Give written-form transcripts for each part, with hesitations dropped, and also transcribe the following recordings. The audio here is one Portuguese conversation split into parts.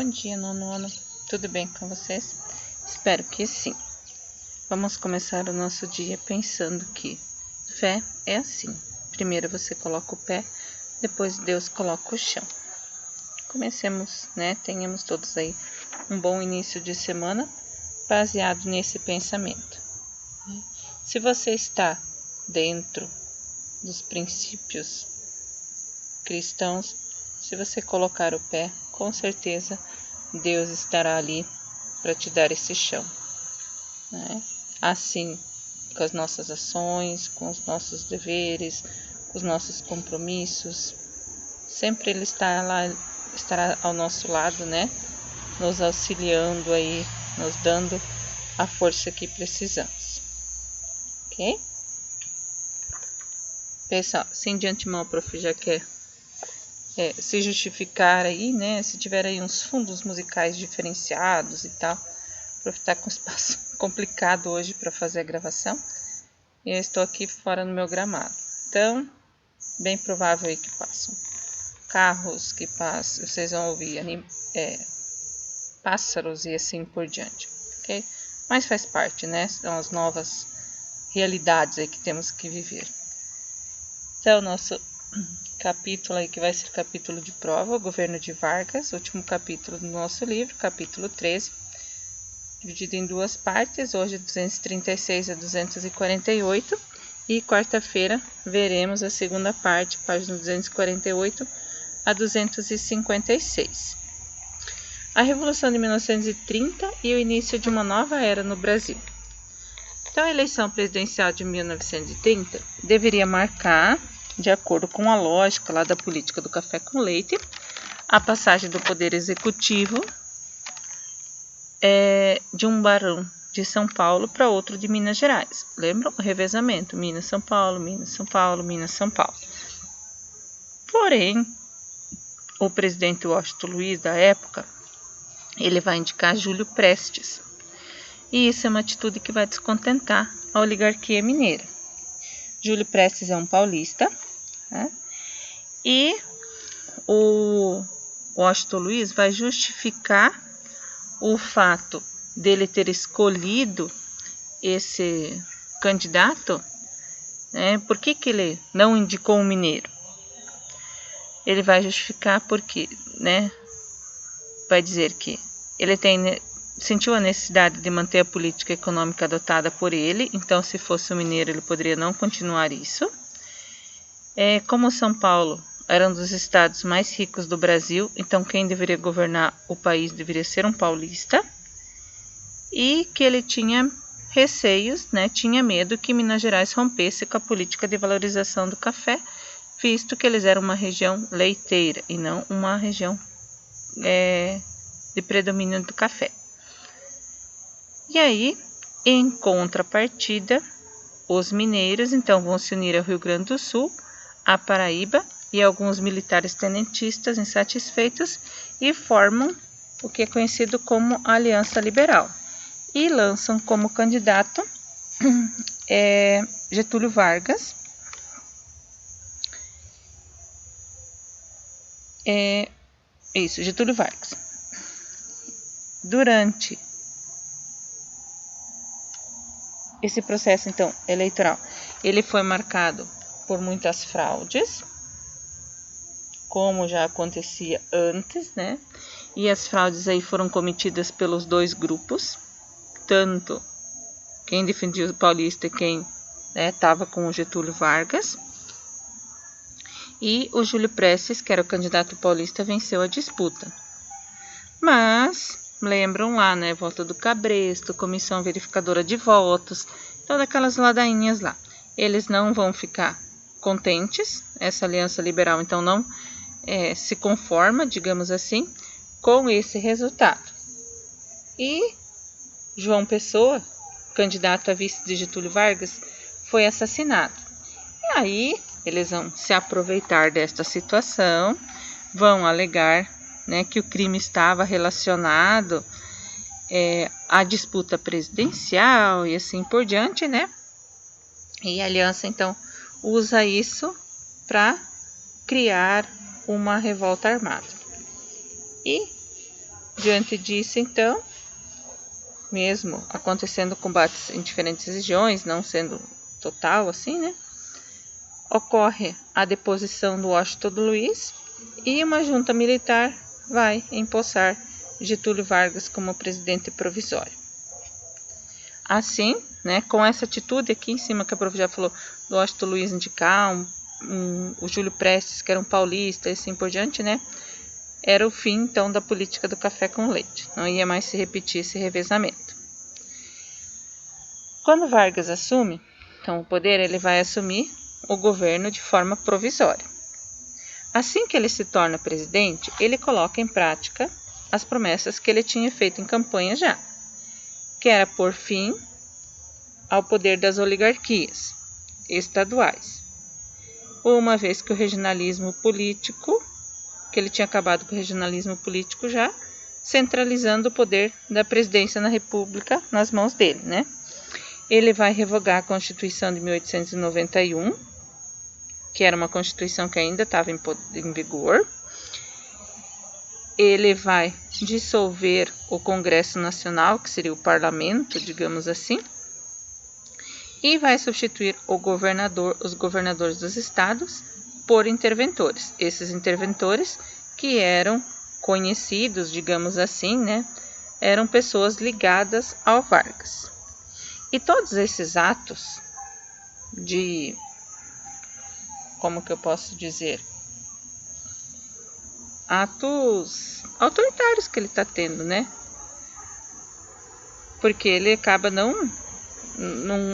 Bom dia, nono. Tudo bem com vocês? Espero que sim. Vamos começar o nosso dia pensando que fé é assim. Primeiro você coloca o pé, depois Deus coloca o chão. Comecemos, Tenhamos todos aí um bom início de semana baseado nesse pensamento. Se você está dentro dos princípios cristãos, se você colocar o pé, com certeza Deus estará ali para te dar esse chão. Assim, com as nossas ações, com os nossos deveres, com os nossos compromissos, sempre Ele estará ao nosso lado, nos auxiliando aí, nos dando a força que precisamos. Ok? Pessoal, assim de antemão, o prof já quer se justificar aí, se tiver aí uns fundos musicais diferenciados e tal, o prof tá com um espaço complicado hoje para fazer a gravação e eu estou aqui fora no meu gramado. Então, bem provável aí que passam carros, que passam, vocês vão ouvir pássaros e assim por diante, ok? Mas faz parte, São as novas realidades aí que temos que viver. Então, nosso capítulo aí que vai ser capítulo de prova, o governo de Vargas, último capítulo do nosso livro, capítulo 13, dividido em duas partes, hoje 236 a 248, e quarta-feira veremos a segunda parte, página 248 a 256. A Revolução de 1930 e o início de uma nova era no Brasil. Então, a eleição presidencial de 1930 deveria marcar, de acordo com a lógica lá da política do café com leite, a passagem do poder executivo de um barão de São Paulo para outro de Minas Gerais. Lembram o revezamento? Minas, São Paulo, Minas, São Paulo, Minas, São Paulo. Porém, o presidente Washington Luiz da época, ele vai indicar Júlio Prestes. E isso é uma atitude que vai descontentar a oligarquia mineira. Júlio Prestes é um paulista, e o Washington Luiz vai justificar o fato dele ter escolhido esse candidato, por que ele não indicou um mineiro? Ele vai justificar porque, vai dizer que ele sentiu a necessidade de manter a política econômica adotada por ele, então se fosse um mineiro ele poderia não continuar isso. Como São Paulo era um dos estados mais ricos do Brasil, então quem deveria governar o país deveria ser um paulista, e que ele tinha receios, tinha medo que Minas Gerais rompesse com a política de valorização do café, visto que eles eram uma região leiteira e não uma região de predomínio do café. E aí, em contrapartida, os mineiros então vão se unir ao Rio Grande do Sul, à Paraíba e alguns militares tenentistas insatisfeitos e formam o que é conhecido como Aliança Liberal e lançam como candidato Getúlio Vargas. Getúlio Vargas. Durante esse processo, então, eleitoral, ele foi marcado por muitas fraudes, como já acontecia antes, E as fraudes aí foram cometidas pelos dois grupos, tanto quem defendia o paulista e quem estava com o Getúlio Vargas. E o Júlio Prestes, que era o candidato paulista, venceu a disputa. Mas lembram lá, volta do Cabresto, comissão verificadora de votos, todas aquelas ladainhas lá. Eles não vão ficar contentes, essa aliança liberal então não se conforma, digamos assim, com esse resultado. E João Pessoa, candidato a vice de Getúlio Vargas, foi assassinado. E aí eles vão se aproveitar desta situação, vão alegar que o crime estava relacionado à disputa presidencial e assim por diante, E a aliança, então, usa isso para criar uma revolta armada. E Diante disso, então, mesmo acontecendo combates em diferentes regiões, não sendo total assim, né? Ocorre a deposição do Washington Luiz e uma junta militar vai empossar Getúlio Vargas como presidente provisório. Assim, né, com essa atitude aqui em cima que a prof já falou, do Washington Luiz indicar o Júlio Prestes, que era um paulista e assim por diante, né? Era o fim, então, da política do café com leite. Não ia mais se repetir esse revezamento. Quando Vargas assume, então, o poder, ele vai assumir o governo de forma provisória. Assim que ele se torna presidente, ele coloca em prática as promessas que ele tinha feito em campanha já, que era pôr fim ao poder das oligarquias estaduais, uma vez que o regionalismo político, que ele tinha acabado com o regionalismo político já, centralizando o poder da presidência na República nas mãos dele, né? Ele vai revogar a Constituição de 1891, que era uma Constituição que ainda estava em vigor. Ele vai dissolver o Congresso Nacional, que seria o parlamento, digamos assim, e vai substituir os governadores dos estados por interventores. Esses interventores que eram conhecidos, digamos assim, né, eram pessoas ligadas ao Vargas. E todos esses atos como que eu posso dizer? Atos autoritários que ele está tendo, né? Porque ele acaba não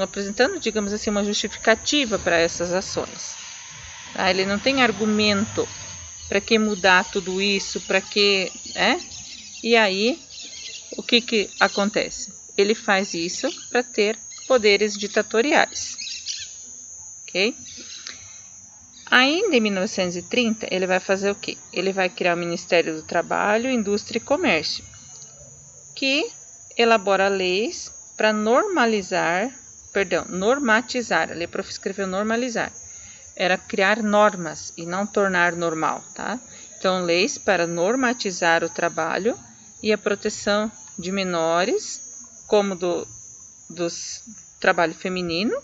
apresentando, digamos assim, uma justificativa para essas ações. Tá? Ele não tem argumento para que mudar tudo isso, para que, E aí, o que acontece? Ele faz isso para ter poderes ditatoriais, ok? Ainda em 1930, ele vai fazer o quê? Ele vai criar o Ministério do Trabalho, Indústria e Comércio, que elabora leis para normatizar, ali a prof escreveu normalizar, era criar normas e não tornar normal, tá? Então, leis para normatizar o trabalho e a proteção de menores, como do trabalho feminino,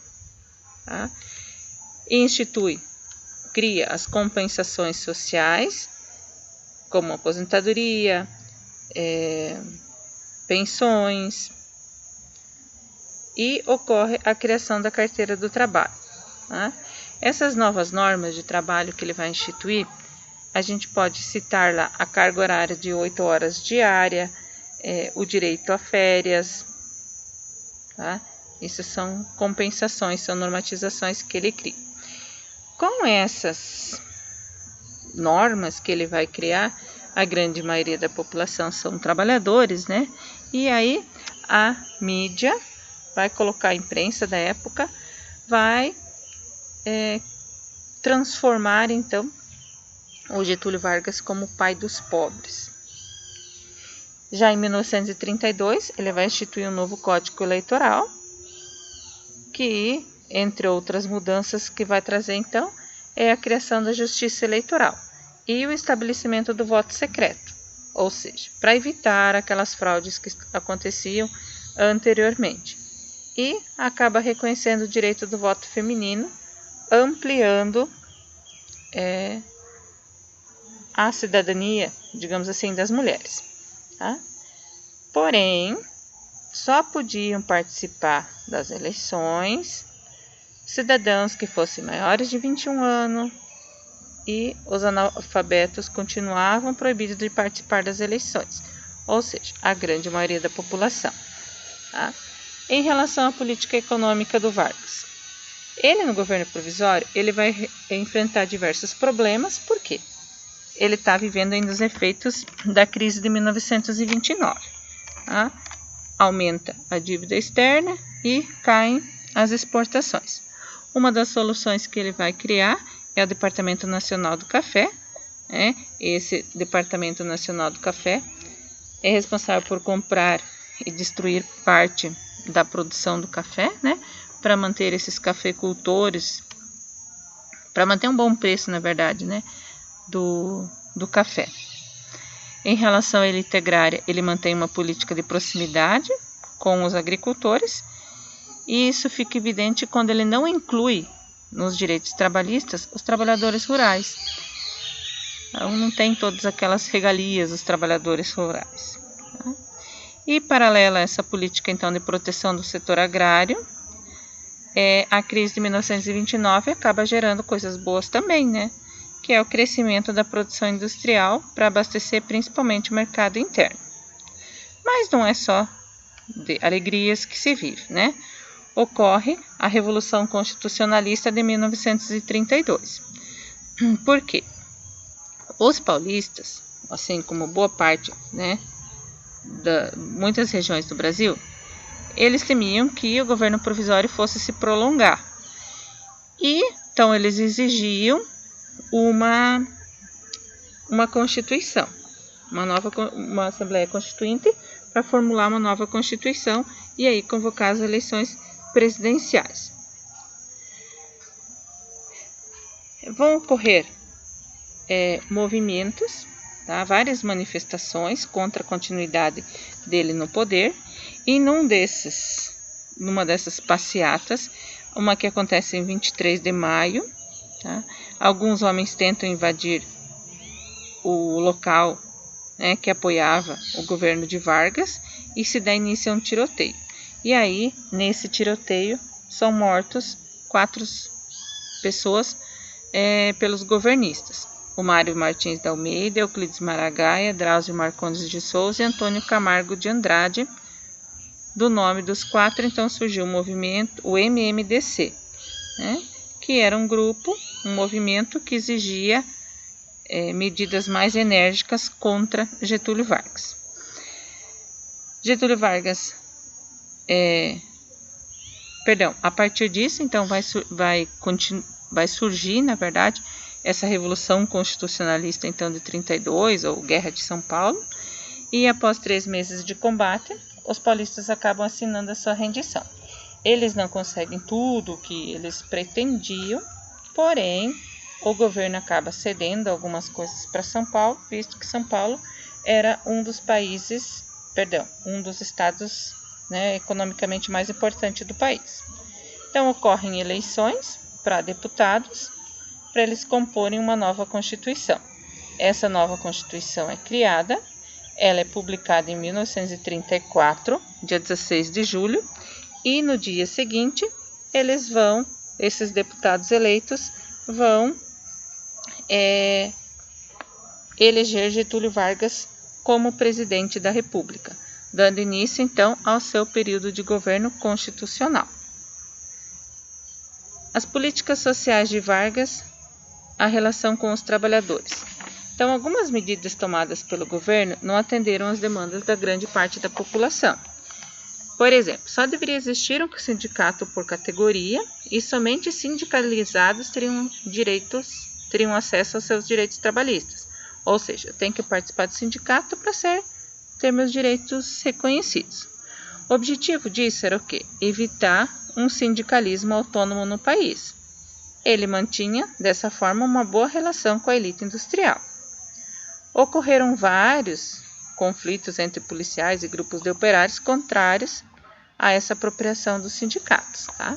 tá? E cria as compensações sociais, como aposentadoria, pensões, e ocorre a criação da carteira do trabalho. Tá? Essas novas normas de trabalho que ele vai instituir, a gente pode citar lá a carga horária de 8 horas diária, o direito a férias, tá? Isso são compensações, são normatizações que ele cria. Com essas normas que ele vai criar, a grande maioria da população são trabalhadores, né? E aí a mídia vai colocar, a imprensa da época vai transformar então o Getúlio Vargas como o pai dos pobres. Já em 1932, ele vai instituir um novo Código Eleitoral, que, entre outras mudanças que vai trazer então, é a criação da Justiça Eleitoral e o estabelecimento do voto secreto, ou seja, para evitar aquelas fraudes que aconteciam anteriormente. E acaba reconhecendo o direito do voto feminino, ampliando a cidadania, digamos assim, das mulheres. Tá? Porém, só podiam participar das eleições cidadãos que fossem maiores de 21 anos e os analfabetos continuavam proibidos de participar das eleições, ou seja, a grande maioria da população. Tá? Em relação à política econômica do Vargas, ele no governo provisório, ele vai enfrentar diversos problemas, por quê? Ele está vivendo ainda os efeitos da crise de 1929. Tá? Aumenta a dívida externa e caem as exportações. Uma das soluções que ele vai criar é o Departamento Nacional do Café. Esse Departamento Nacional do Café é responsável por comprar e destruir parte da produção do café, né, para manter esses cafeicultores, para manter um bom preço, na verdade, né, do café. Em relação à elite agrária, ele mantém uma política de proximidade com os agricultores, e isso fica evidente quando ele não inclui nos direitos trabalhistas os trabalhadores rurais. Então, não tem todas aquelas regalias dos trabalhadores rurais. Tá? E, paralela a essa política, então, de proteção do setor agrário, a crise de 1929 acaba gerando coisas boas também, né? Que é o crescimento da produção industrial para abastecer principalmente o mercado interno. Mas não é só de alegrias que se vive, né? Ocorre a Revolução Constitucionalista de 1932. Por quê? Os paulistas, assim como boa parte, né, muitas regiões do Brasil, eles temiam que o governo provisório fosse se prolongar. E então eles exigiam uma Constituição, uma Assembleia Constituinte para formular uma nova Constituição e aí convocar as eleições presidenciais. Vão ocorrer movimentos, tá? Várias manifestações contra a continuidade dele no poder, e numa dessas passeatas, uma que acontece em 23 de maio, tá? Alguns homens tentam invadir o local, né, que apoiava o governo de Vargas, e se dá início a um tiroteio. E aí, nesse tiroteio, são mortos 4 pessoas pelos governistas. O Mário Martins da Almeida, Euclides Maragaia, Drauzio Marcondes de Souza e Antônio Camargo de Andrade. Do nome dos 4, então, surgiu o movimento, o MMDC, né, que era um movimento que exigia medidas mais enérgicas contra Getúlio Vargas. A partir disso, então, vai surgir, na verdade, essa Revolução Constitucionalista, então, de 32, ou Guerra de São Paulo, e após 3 meses de combate, os paulistas acabam assinando a sua rendição. Eles não conseguem tudo o que eles pretendiam, porém, o governo acaba cedendo algumas coisas para São Paulo, visto que São Paulo era um dos estados, né, economicamente mais importantes do país. Então, ocorrem eleições para deputados, para eles comporem uma nova Constituição. Essa nova Constituição é criada, ela é publicada em 1934, dia 16 de julho, e no dia seguinte, esses deputados eleitos vão eleger Getúlio Vargas como presidente da República, dando início, então, ao seu período de governo constitucional. As políticas sociais de Vargas, a relação com os trabalhadores. Então, algumas medidas tomadas pelo governo não atenderam às demandas da grande parte da população. Por exemplo, só deveria existir um sindicato por categoria e somente sindicalizados teriam acesso aos seus direitos trabalhistas. Ou seja, eu tenho que participar do sindicato para ter meus direitos reconhecidos. O objetivo disso era o quê? Evitar um sindicalismo autônomo no país. Ele mantinha, dessa forma, uma boa relação com a elite industrial. Ocorreram vários conflitos entre policiais e grupos de operários contrários a essa apropriação dos sindicatos. Tá?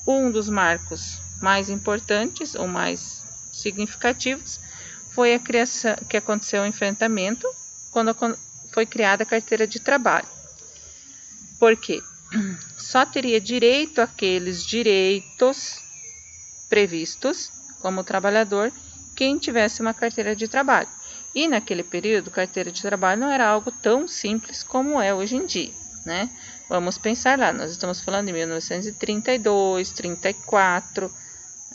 Um dos marcos mais importantes ou mais significativos foi a criação, que aconteceu o enfrentamento quando foi criada a carteira de trabalho. Por quê? Só teria direito àqueles direitos previstos como trabalhador quem tivesse uma carteira de trabalho. E naquele período, carteira de trabalho não era algo tão simples como é hoje em dia, né? Vamos pensar lá, nós estamos falando de 1932, 34,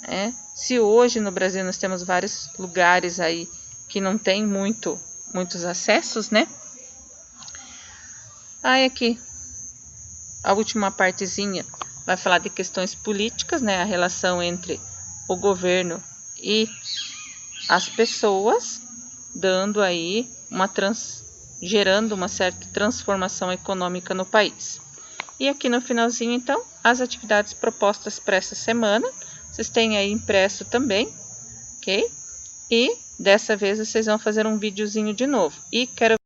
né? Se hoje no Brasil nós temos vários lugares aí que não tem muitos acessos, né? Aí aqui, a última partezinha vai falar de questões políticas, né? A relação entre o governo e as pessoas, dando aí gerando uma certa transformação econômica no país. E aqui no finalzinho, então, as atividades propostas para essa semana, vocês têm aí impresso também, ok? E Dessa vez vocês vão fazer um videozinho de novo. E quero